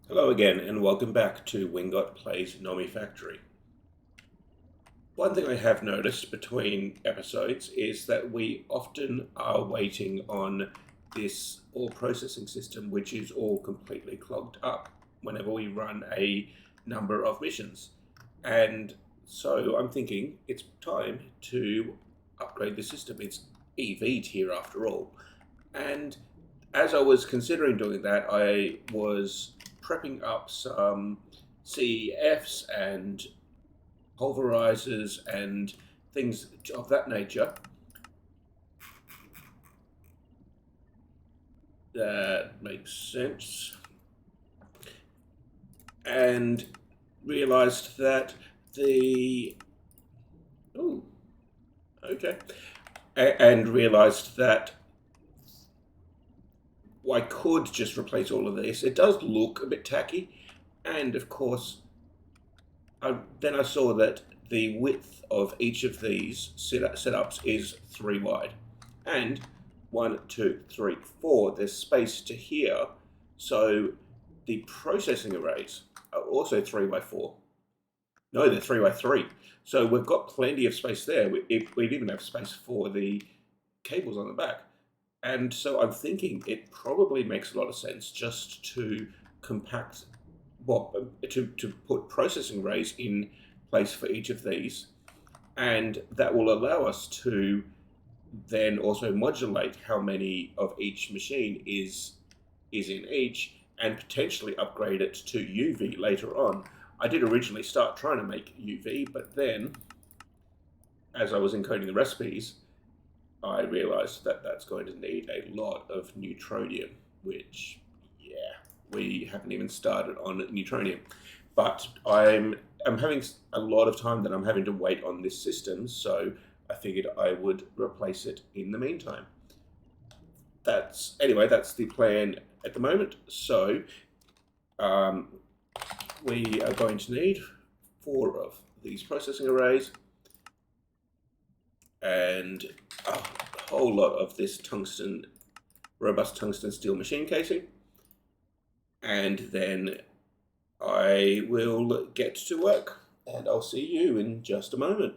Hello again, and welcome back to Wingot Plays Nomifactory. One thing I have noticed between episodes is that we often are waiting on this ore processing system, which is all completely clogged up whenever we run a number of missions. And so I'm thinking it's time to upgrade the system. It's EV tier after all. And as I was considering doing that, I was prepping up some CEFs and pulverizers and things of that nature. That makes sense. And realized that and realized that I could just replace all of this. It does look a bit tacky, and of course, then I saw that the width of each of these setups is 3 wide, and 1, 2, 3, 4. There's space to here, so the processing arrays are also 3 by 4. No, they're 3 by 3. So we've got plenty of space there. We'd even have space for the cables on the back. And so I'm thinking it probably makes a lot of sense just to compact, to put processing arrays in place for each of these. And that will allow us to then also modulate how many of each machine is in each, and potentially upgrade it to UV later on. I did originally start trying to make UV, but then as I was encoding the recipes, I realized that that's going to need a lot of neutronium, which, yeah, we haven't even started on neutronium. But I'm having a lot of time that I'm having to wait on this system, so I figured I would replace it in the meantime. Anyway, that's the plan at the moment. So we are going to need 4 of these processing arrays and a whole lot of this robust tungsten steel machine casing, and then I will get to work, and I'll see you in just a moment.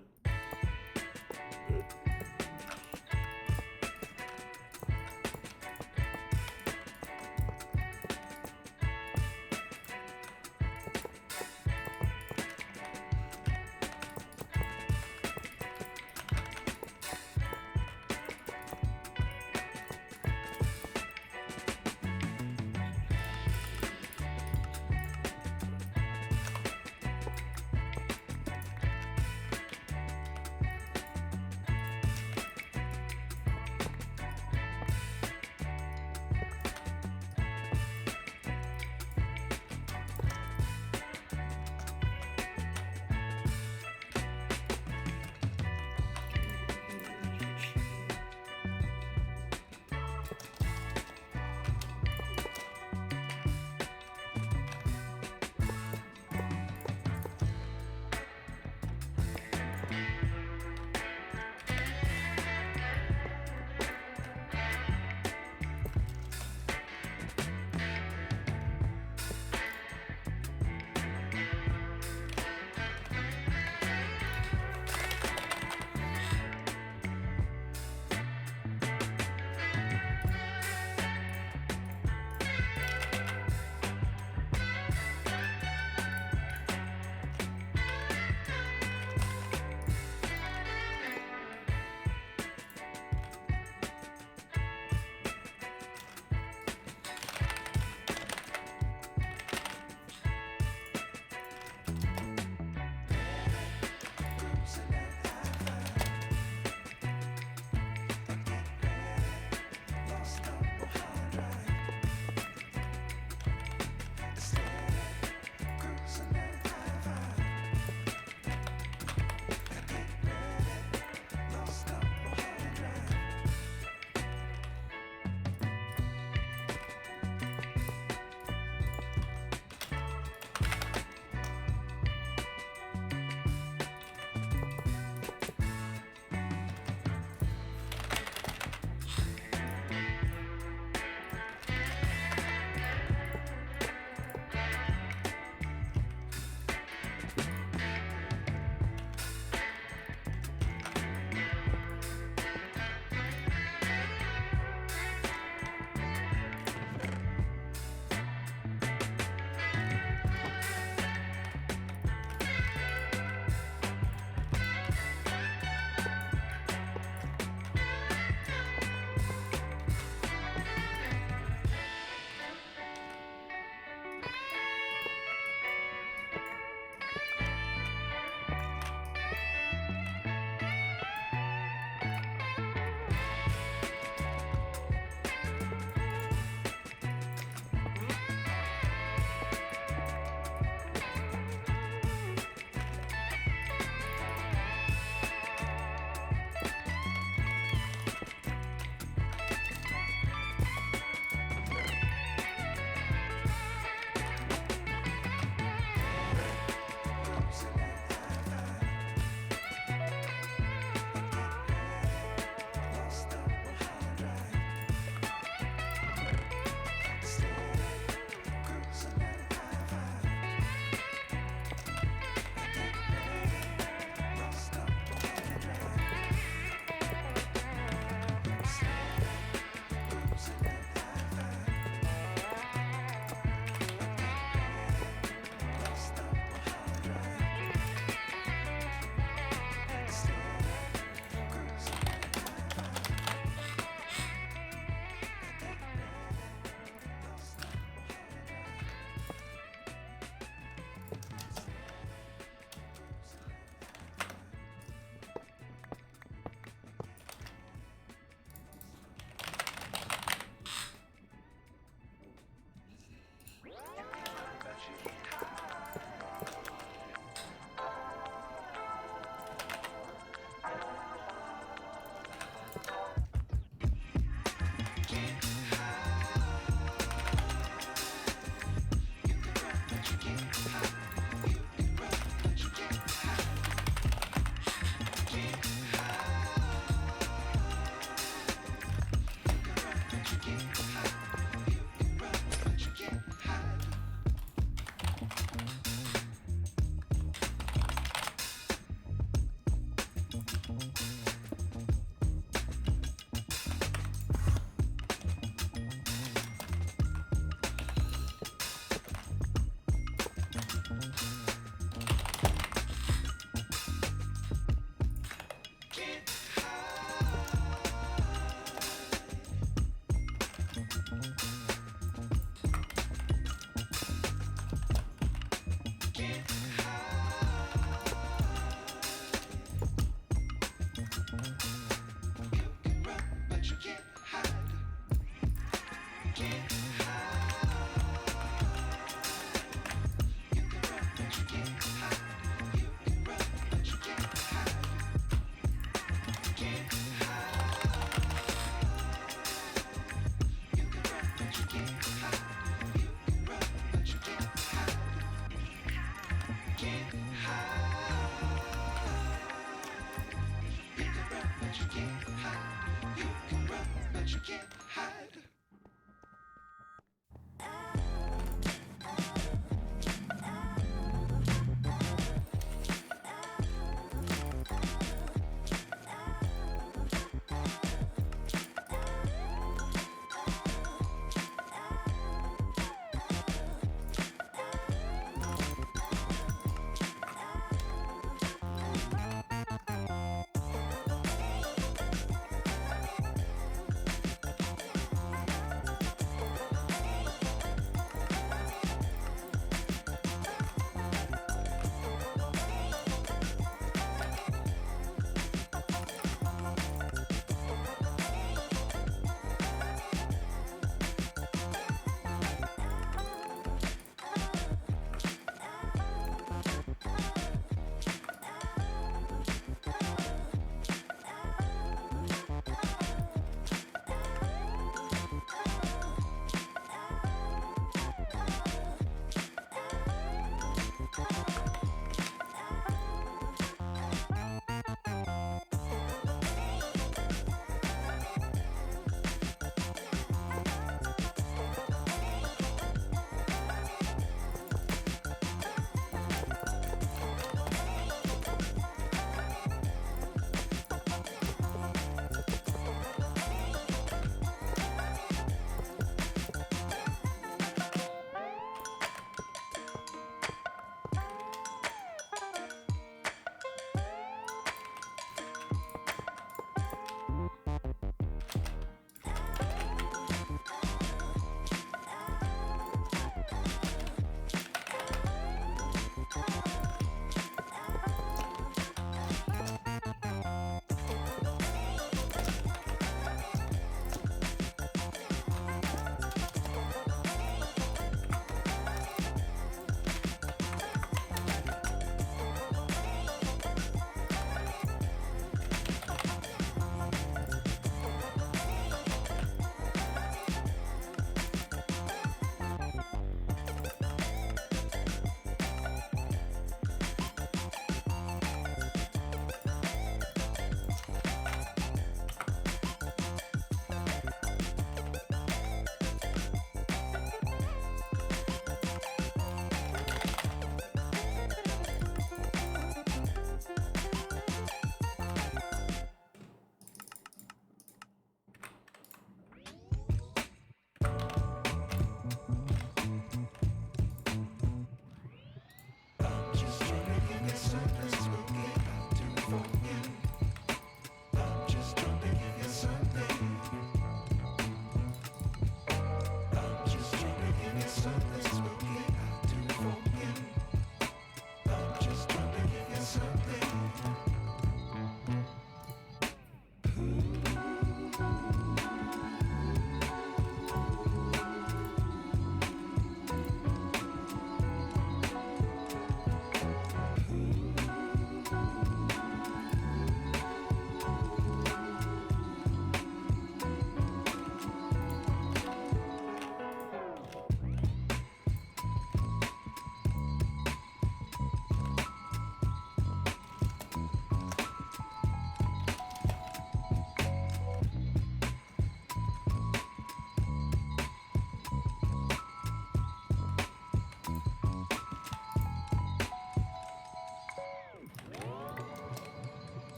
but you can't hide. You can run, but you can't hide.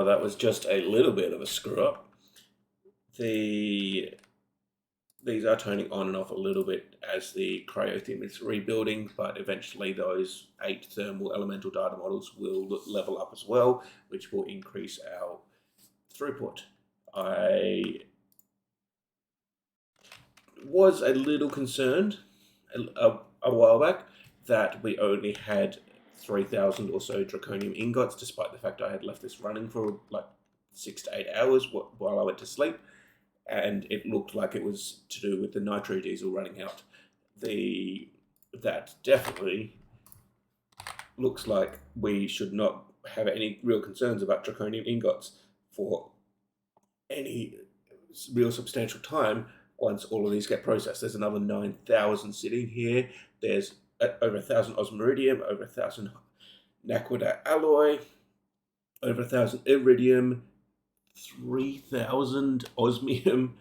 that was just a little bit of a screw up. These are turning on and off a little bit as the cryo-theme is rebuilding, but eventually those 8 thermal elemental data models will level up as well, which will increase our throughput. I was a little concerned a while back that we only had 3,000 or so draconium ingots, despite the fact I had left this running for like 6 to 8 hours while I went to sleep. And it looked like it was to do with the nitro diesel running out. That definitely looks like we should not have any real concerns about draconium ingots for any real substantial time once all of these get processed. There's another 9,000 sitting here. There's over 1,000 osmiridium, over 1,000 naquita alloy, over 1,000 iridium, 3,000 osmium,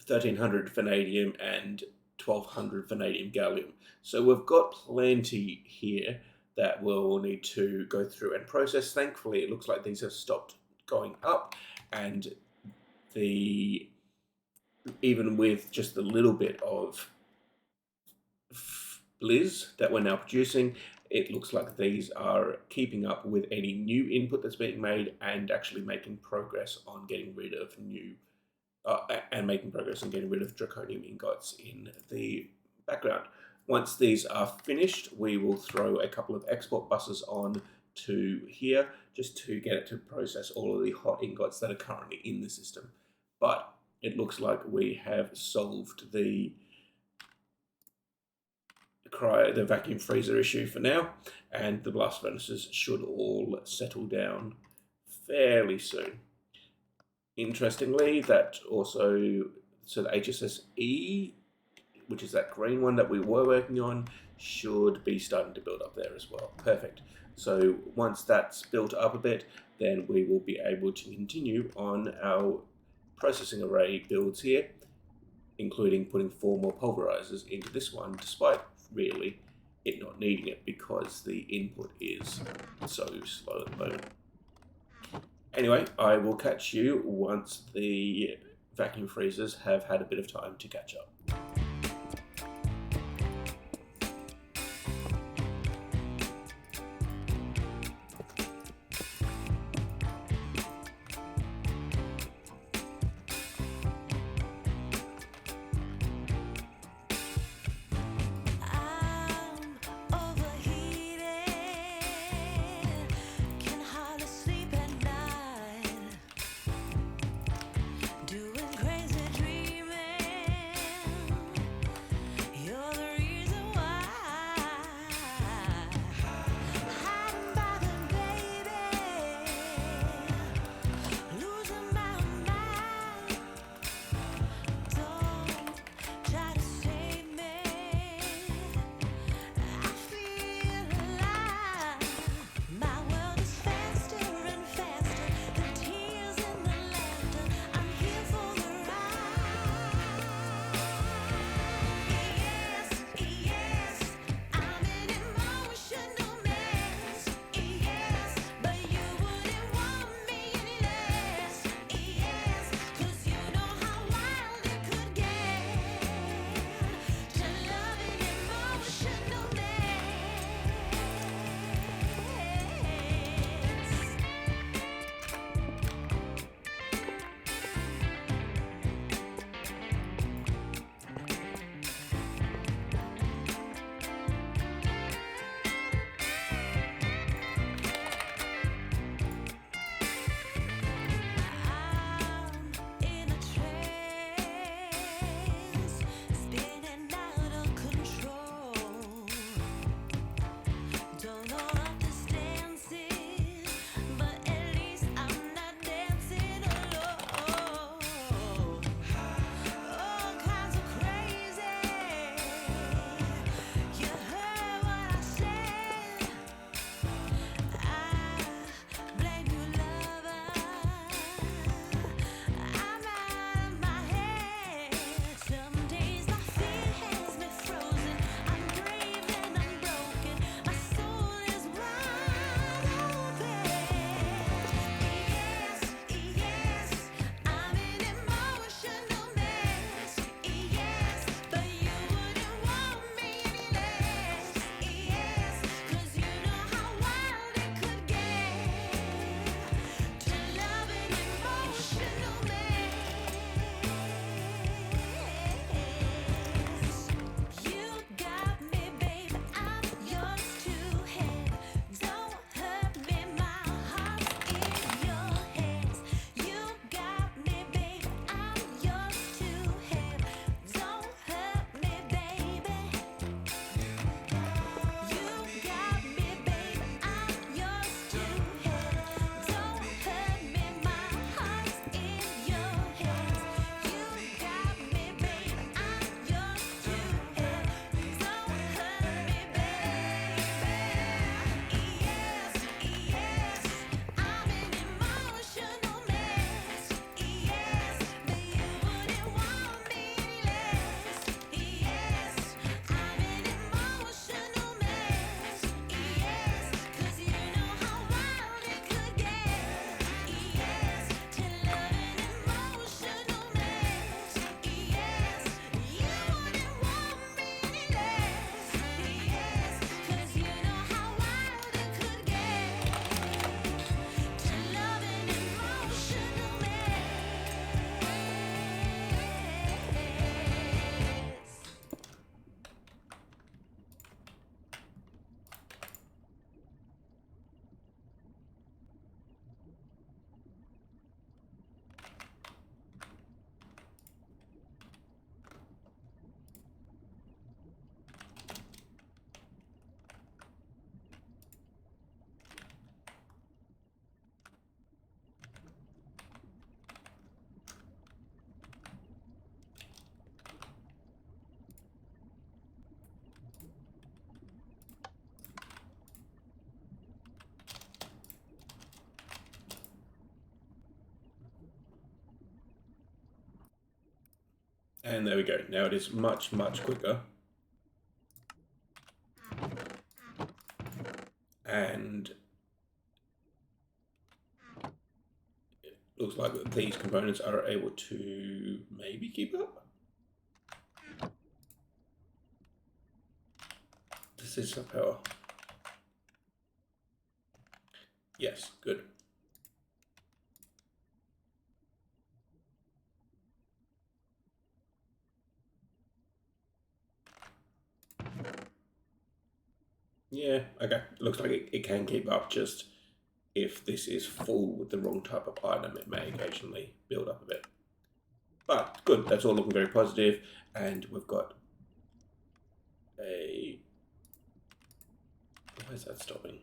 1,300 vanadium, and 1,200 vanadium gallium. So we've got plenty here that we'll need to go through and process. Thankfully, it looks like these have stopped going up, and even with just a little bit of blizz that we're now producing, it looks like these are keeping up with any new input that's being made and actually making progress on getting rid of draconium ingots in the background. Once these are finished, we will throw a couple of export buses on to here just to get it to process all of the hot ingots that are currently in the system. But it looks like we have solved the vacuum freezer issue for now, and the blast furnaces should all settle down fairly soon. Interestingly, the HSSE, which is that green one that we were working on, should be starting to build up there as well. Perfect. So once that's built up a bit, then we will be able to continue on our processing array builds here, including putting 4 more pulverizers into this one, despite really it not needing it because the input is so slow at the moment. Anyway, I will catch you once the vacuum freezers have had a bit of time to catch up. And there we go. Now it is much, much quicker. And it looks like these components are able to maybe keep up. This is some power. Yes, good. Yeah, okay. Looks like it can keep up, just if this is full with the wrong type of item, it may occasionally build up a bit. But good, that's all looking very positive, and we've got a... Why is that stopping?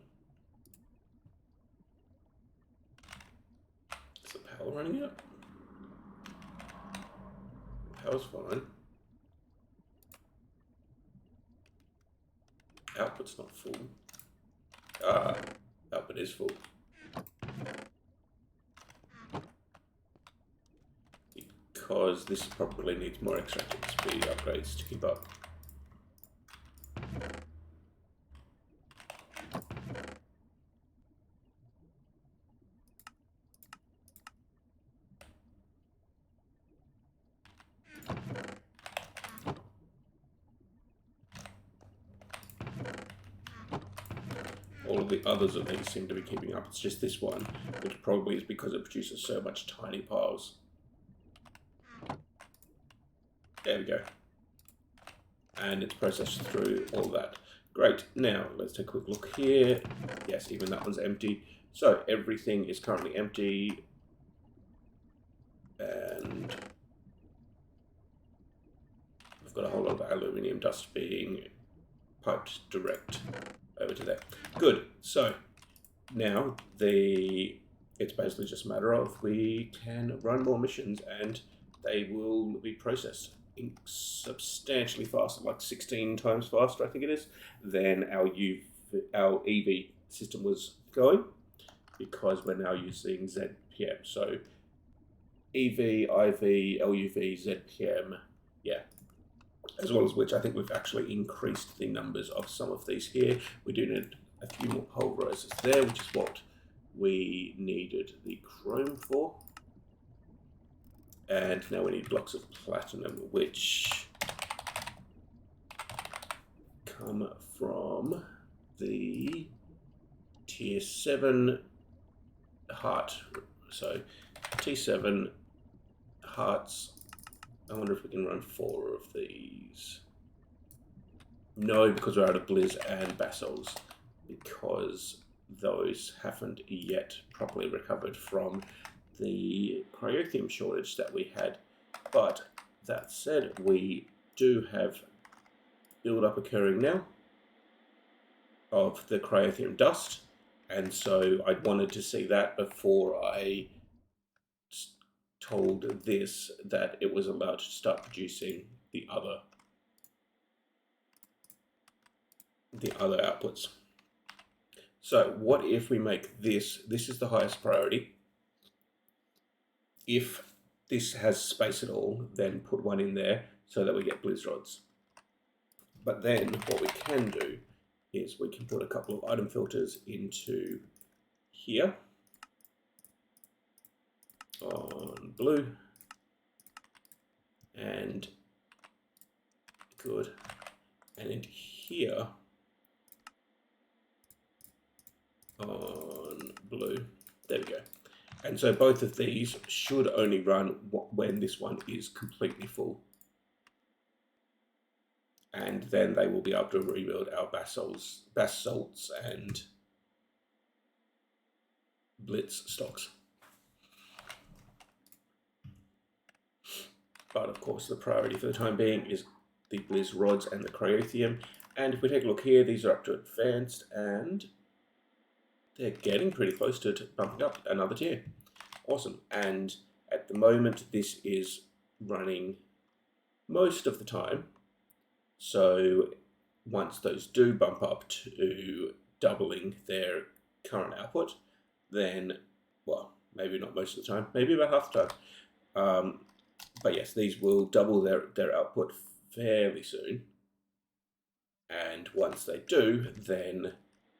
Is the power running out? Power's fine. Output's not full. Output is full. Because this probably needs more extracting speed upgrades to keep up. All of the others of these seem to be keeping up. It's just this one, which probably is because it produces so much tiny piles. There we go. And it's processed through all that. Great. Now, let's take a quick look here. Yes, even that one's empty. So, everything is currently empty. And we've got a whole lot of aluminium dust being piped direct over to there. Good. So, now it's basically just a matter of we can run more missions and they will be processed substantially faster, like 16 times faster, I think it is, than our EV system was going, because we're now using ZPM. So EV, IV, LUV, ZPM, yeah. As well as which, I think we've actually increased the numbers of some of these here. We do need a few more pulverizers there, which is what we needed the chrome for. And now we need blocks of platinum, which come from the tier 7 heart. So T7 hearts. I wonder if we can run 4 of these. No, because we're out of Blizz and Basols, because those haven't yet properly recovered from the cryothium shortage that we had. But that said, we do have build-up occurring now of the cryothium dust, and so I wanted to see that before I told this that it was allowed to start producing the other outputs. So what if we make this is the highest priority. If this has space at all, then put one in there so that we get blizz rods. But then what we can do is we can put a couple of item filters into here on blue, and good, and into here on blue. There we go. And so both of these should only run when this one is completely full. And then they will be able to rebuild our basalts and blitz stocks. But of course, the priority for the time being is the blizz rods and the cryothium. And if we take a look here, these are up to advanced, and they're getting pretty close to bumping up another tier. Awesome. And at the moment, this is running most of the time. So once those do bump up to doubling their current output, then, well, maybe not most of the time, maybe about half the time, But yes, these will double their output fairly soon. And once they do, then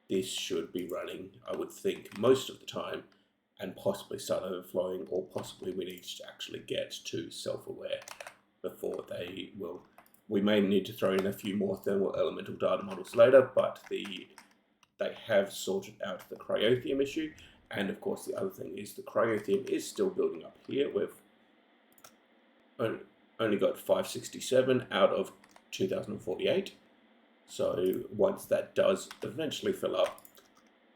this should be running, I would think, most of the time, and possibly start overflowing, or possibly we need to actually get to self-aware before they will. We may need to throw in a few more thermal elemental data models later, but they have sorted out the cryothium issue. And of course, the other thing is the cryothium is still building up here. We've only got 567 out of 2048. So once that does eventually fill up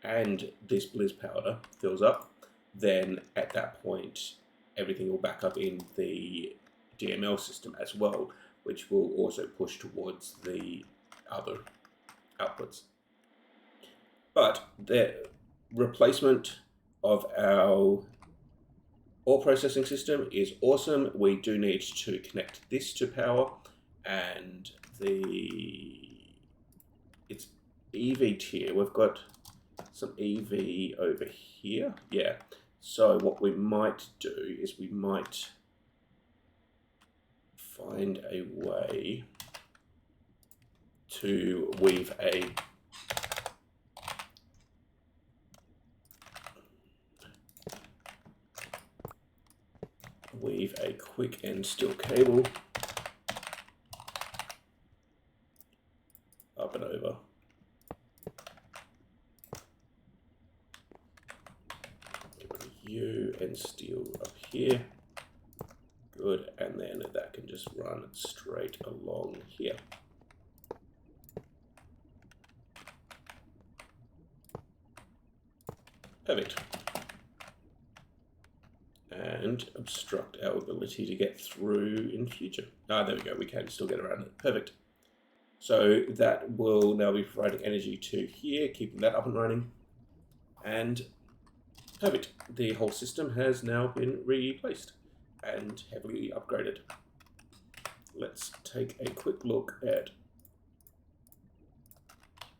and this Blizz powder fills up, then at that point everything will back up in the DML system as well, which will also push towards the other outputs. But the replacement of our ore processing system is awesome. We do need to connect this to power, and it's EV tier. We've got some EV over here. Yeah. So what we might do is we might find a way to weave a quick and steel cable up and over. Get rid of you and steel up here. Good, and then that can just run straight along here. Perfect. And obstruct our ability to get through in future. Ah, there we go, we can still get around it. Perfect. So that will now be providing energy to here, keeping that up and running. And perfect. The whole system has now been replaced and heavily upgraded. Let's take a quick look at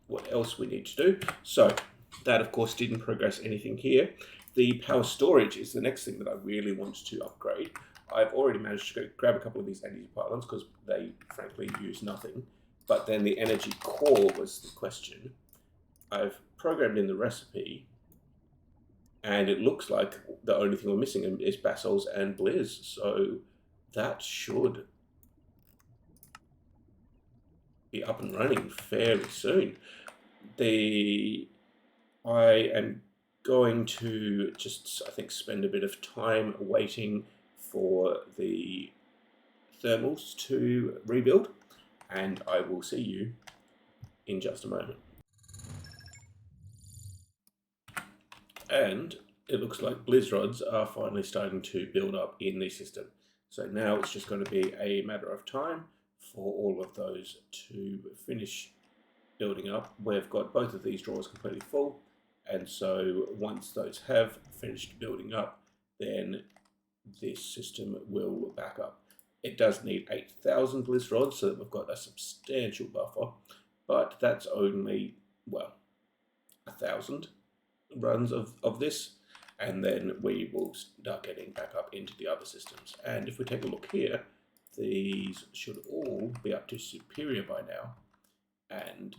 what else we need to do. So that of course didn't progress anything here. The power storage is the next thing that I really want to upgrade. I've already managed to grab a couple of these energy pylons because they frankly use nothing. But then the energy core was the question. I've programmed in the recipe, and it looks like the only thing we're missing is basols and blizz. So that should be up and running fairly soon. I am going to just, I think, spend a bit of time waiting for the thermals to rebuild, and I will see you in just a moment. And it looks like blizz rods are finally starting to build up in the system. So now it's just going to be a matter of time for all of those to finish building up. We've got both of these drawers completely full, and so once those have finished building up, then this system will back up. It does need 8,000 blizz rods, so that we've got a substantial buffer, but that's only, well, 1,000 runs of this, and then we will start getting back up into the other systems. And if we take a look here, these should all be up to superior by now, and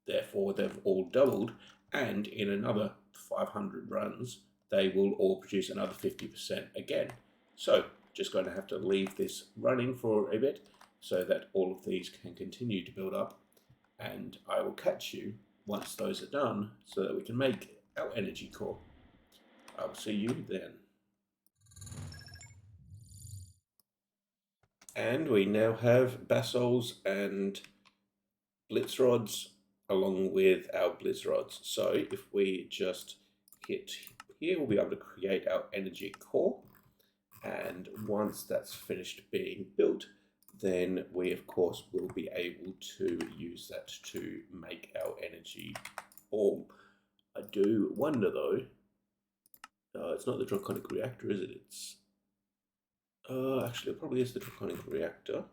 therefore they've all doubled, and in another 500 runs they will all produce another 50% again. So just going to have to leave this running for a bit so that all of these can continue to build up, and I will catch you once those are done so that we can make our energy core. I'll see you then. And we now have basols and blitz rods along with our blizz rods. So if we just hit here, we'll be able to create our energy core. And once that's finished being built, then we of course will be able to use that to make our energy ball. I do wonder though, it's not the Draconic reactor, is it? It's actually it probably is the Draconic reactor.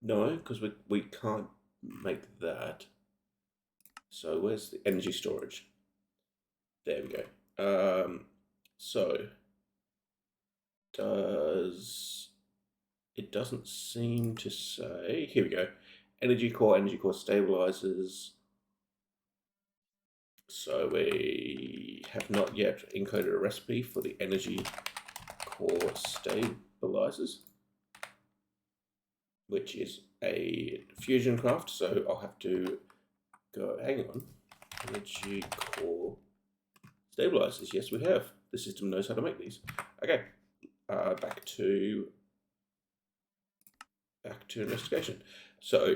No, because we can't make that. So where's the energy storage? There we go. So It doesn't seem to say. Here we go. Energy core stabilizers. So we have not yet encoded a recipe for the energy core stabilizers, which is a fusion craft. So I'll have to go, hang on, energy core stabilizers. Yes, we have. The system knows how to make these. Okay, back to investigation. So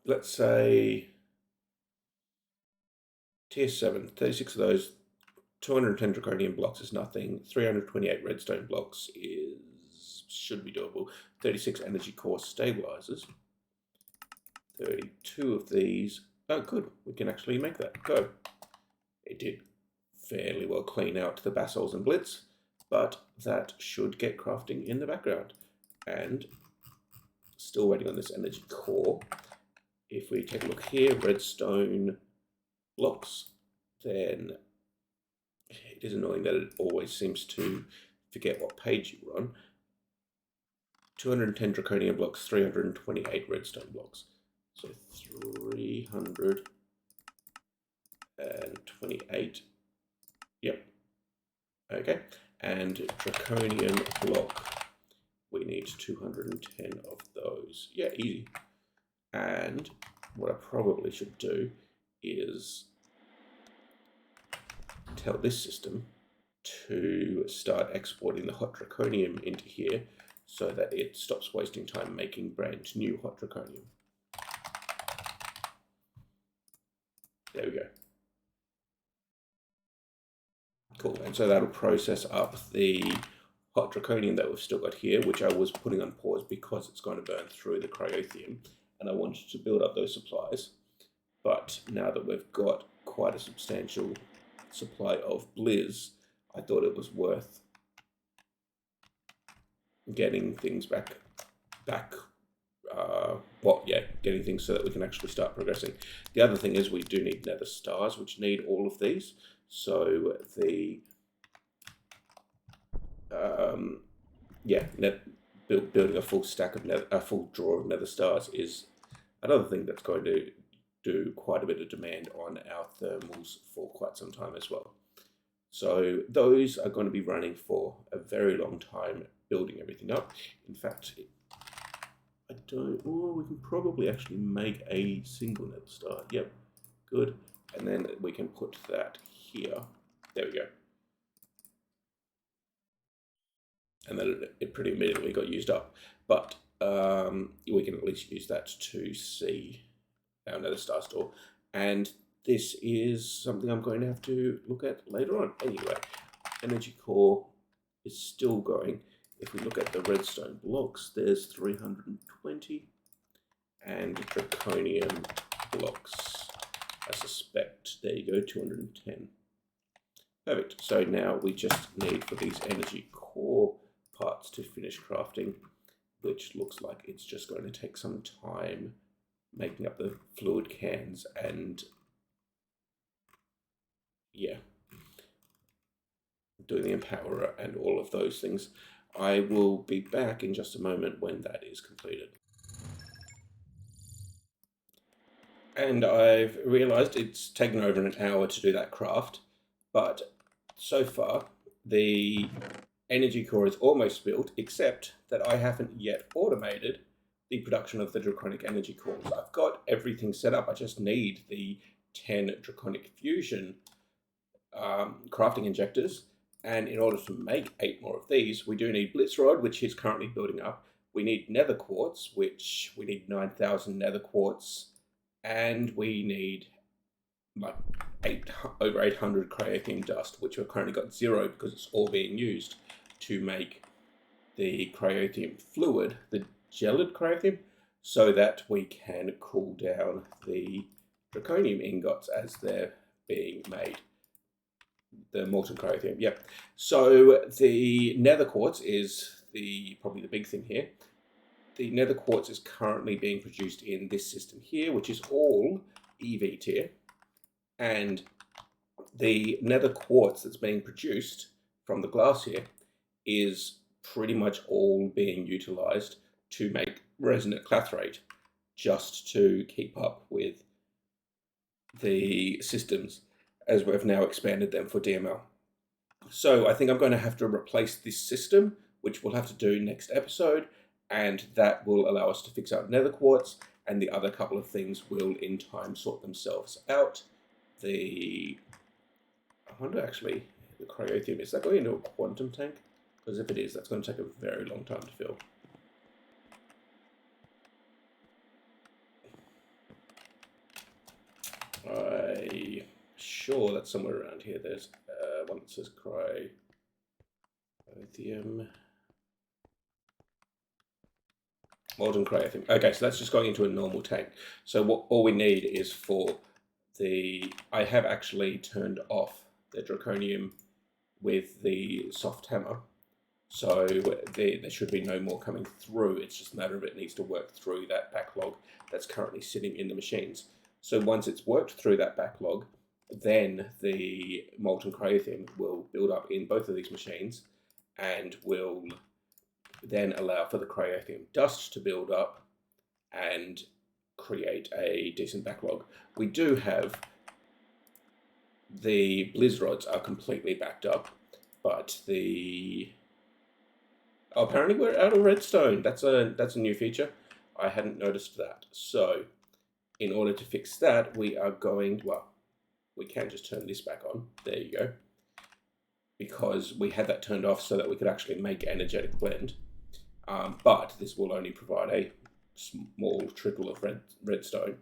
let's say tier 7, 36 of those, 210 draconium blocks is nothing, 328 redstone blocks should be doable, 36 energy core stabilizers, 32 of these, oh good, we can actually make that go. It did fairly well clean out the basols and blitz, but that should get crafting in the background. And still waiting on this energy core. If we take a look here, redstone blocks, then it is annoying that it always seems to forget what page you were on. 210 draconium blocks, 328 redstone blocks. So 328. Yep. Okay. And draconium block. We need 210 of those. Yeah, easy. And what I probably should do is tell this system to start exporting the hot draconium into here so that it stops wasting time making brand new hot draconium. There we go. Cool, and so that'll process up the hot draconium that we've still got here, which I was putting on pause because it's going to burn through the cryothium, and I wanted to build up those supplies. But now that we've got quite a substantial supply of blizz, I thought it was worth getting things getting things so that we can actually start progressing. The other thing is we do need nether stars, which need all of these. So the building a full stack of a full drawer of nether stars is another thing that's going to do quite a bit of demand on our thermals for quite some time as well. So those are going to be running for a very long time, building everything up. In fact, we can probably actually make a single nether star. Yep, good. And then we can put that here. There we go. And then it pretty immediately got used up. But we can at least use that to see our nether star store. And this is something I'm going to have to look at later on. Anyway, energy core is still going. If we look at the redstone blocks, there's 320, and draconium blocks, I suspect, there you go, 210. Perfect. So now we just need for these energy core parts to finish crafting, which looks like it's just going to take some time making up the fluid cans and doing the empowerer and all of those things. I will be back in just a moment when that is completed. And I've realized it's taken over an hour to do that craft, but so far the energy core is almost built, except that I haven't yet automated the production of the Draconic Energy Cores. I've got everything set up, I just need the 10 Draconic Fusion crafting injectors, and in order to make 8 more of these, we do need Blitz Rod, which is currently building up. We need Nether Quartz, which we need 9,000 Nether Quartz, and we need like over 800 cryothium dust, which we've currently got 0 because it's all being used to make the cryothium fluid, the gelid cryothium, so that we can cool down the draconium ingots as they're being made. The molten cryothium, yep. So the nether quartz is probably the big thing here. The nether quartz is currently being produced in this system here, which is all EV tier. And the nether quartz that's being produced from the glass here is pretty much all being utilized to make resonant clathrate, just to keep up with the systems as we've now expanded them for DML. So I think I'm going to have to replace this system, which we'll have to do next episode, and that will allow us to fix out nether quartz, and the other couple of things will in time sort themselves out. I wonder actually, the cryothium, is that going into a quantum tank? Because if it is, that's going to take a very long time to fill. I'm sure that's somewhere around here. There's one that says cryothium. Molten cryothium. Okay, so that's just going into a normal tank. So all we need is for I have actually turned off the draconium with the soft hammer. So there should be no more coming through. It's just a matter of it needs to work through that backlog that's currently sitting in the machines. So once it's worked through that backlog, then the molten cryothium will build up in both of these machines and will then allow for the cryothium dust to build up and create a decent backlog. We do have the blizz rods are completely backed up, but apparently we're out of redstone. That's a new feature. I hadn't noticed that. So in order to fix that, we are going, we can just turn this back on. There you go. Because we had that turned off so that we could actually make energetic blend. But this will only provide a small trickle of redstone.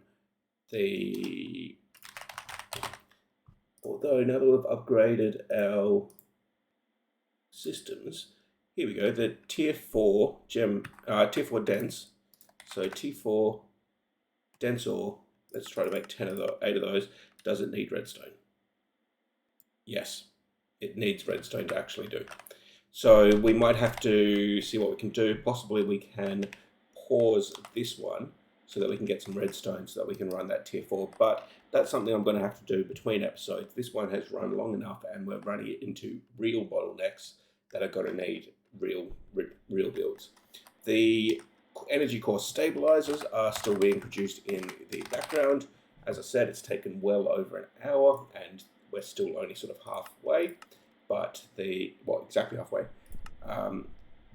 Although now that we've upgraded our systems, here we go, the tier 4 tier 4 dense. So T4 dense ore, let's try to make 8 of those. Does it need redstone? Yes, it needs redstone to actually do. So we might have to see what we can do. Possibly we can pause this one so that we can get some redstone so that we can run that tier 4. But that's something I'm going to have to do between episodes. This one has run long enough and we're running it into real bottlenecks that are going to need real builds. The energy core stabilizers are still being produced in the background. As I said, it's taken well over an hour and we're still only sort of halfway, but exactly halfway.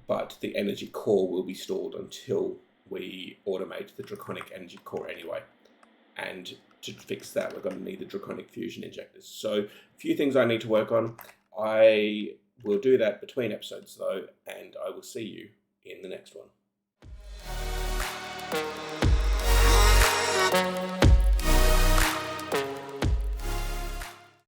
But the energy core will be stored until we automate the Draconic Energy Core anyway. And to fix that, we're going to need the Draconic Fusion injectors. So a few things I need to work on. I will do that between episodes though, and I will see you in the next one.